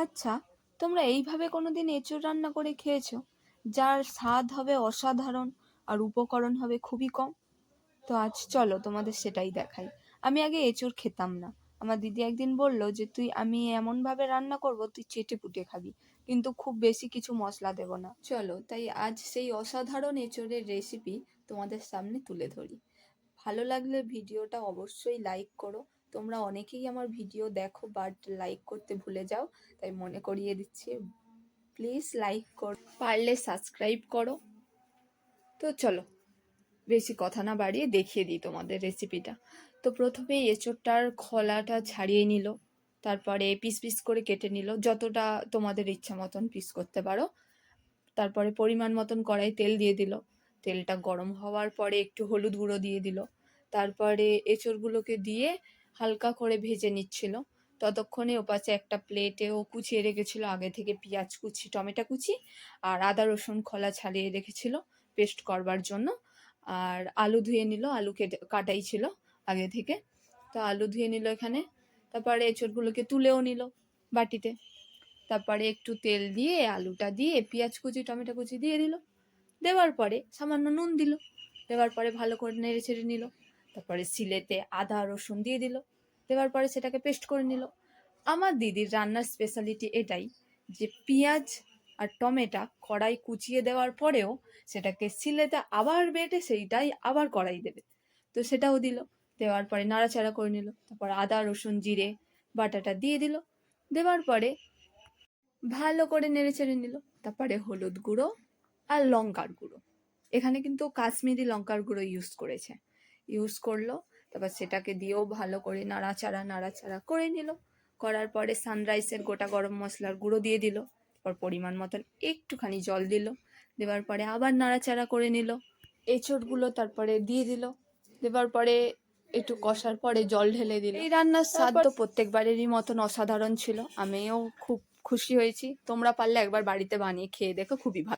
আচ্ছা, তোমরা এইভাবে কোনোদিন এঁচোড় রান্না করে খেয়েছো, যার স্বাদ হবে অসাধারণ আর উপকরণ হবে খুবই কম? তো আজ চলো তোমাদের সেটাই দেখাই। আমি আগে এঁচোড় খেতাম না। আমার দিদি একদিন বলল যে আমি এমন ভাবে রান্না করব তুই চেটে পুটে খাবি, কিন্তু খুব বেশি কিছু মশলা দেব না। চলো তাই আজ সেই অসাধারণ এঁচোড়ের রেসিপি তোমাদের সামনে তুলে ধরি। ভালো লাগলে ভিডিওটা অবশ্যই লাইক করো। তোমরা অনেকেই আমার ভিডিও দেখো বাট লাইক করতে ভুলে যাও, তাই মনে করিয়ে দিচ্ছি, প্লিজ লাইক করো, পারলে সাবস্ক্রাইব করো। তো চলো বেশি কথা না বাড়িয়ে দেখিয়ে দিই তোমাদের রেসিপিটা। তো প্রথমেই এঁচোড়টার খোলাটা ছাড়িয়ে নিল, তারপরে পিস পিস করে কেটে নিল, যতটা তোমাদের ইচ্ছা মতন পিস করতে পারো। তারপরে পরিমাণ মতন কড়াই তেল দিয়ে দিল, তেলটা গরম হওয়ার পরে একটু হলুদ গুঁড়ো দিয়ে দিল, তারপরে এঁচোড়গুলোকে দিয়ে হালকা করে ভেজে নিচ্ছিল। ততক্ষণে ওপাশে একটা প্লেটেও কুচিয়ে রেখেছিল আগে থেকে পেঁয়াজ কুচি, টমেটো কুচি আর আদা রসুন খোলা ছাড়িয়ে রেখেছিল পেস্ট করবার জন্য। আর আলু ধুয়ে নিল, আলু কেটে কাটাই ছিল আগে থেকে, তো আলু ধুয়ে নিল এখানে। তারপরে এঁচোড়গুলোকে তুলেও নিল বাটিতে। তারপরে একটু তেল দিয়ে আলুটা দিয়ে পেঁয়াজ কুচি টমেটো কুচি দিয়ে দিল, দেওয়ার পরে সামান্য নুন দিল, দেওয়ার পরে ভালো করে নেড়ে ছেড়ে নিল। তারপরে সিলেতে আদা রসুন দিয়ে দিল, দেওয়ার পরে সেটাকে পেস্ট করে নিল। আমার দিদির রান্নার স্পেশালিটি এটাই যে পেঁয়াজ আর টমেটো কড়াই কুচিয়ে দেওয়ার পরেও সেটাকে সিলেতে আবার বেটে সেইটাই আবার কড়াই দেবে। তো সেটাও দিল, দেওয়ার পরে নাড়াচাড়া করে নিল। তারপর আদা রসুন জিরে বাটাটা দিয়ে দিল, দেওয়ার পরে ভালো করে নেড়ে চেড়ে নিল। তারপরে হলুদ গুঁড়ো আর লঙ্কার গুঁড়ো, এখানে কিন্তু কাশ্মীরি লঙ্কার গুঁড়ো ইউজ করলো। তারপর সেটাকে দিয়েও ভালো করে নাড়াচাড়া করে নিল। করার পরে সানরাইসের গোটা গরম মশলার গুঁড়ো দিয়ে দিল। তারপর পরিমাণ মতন একটুখানি জল দিল, দেওয়ার পরে আবার নাড়াচাড়া করে নিল। এঁচোড়গুলো তারপরে দিয়ে দিল, দেওয়ার পরে একটু কষার পরে জল ঢেলে দিল। এই রান্নার স্বাদ তো প্রত্যেকবারেরই মতন অসাধারণ ছিল, আমিও খুব খুশি হয়েছি। তোমরা পারলে একবার বাড়িতে বানিয়ে খেয়ে দেখো, খুবই ভালো।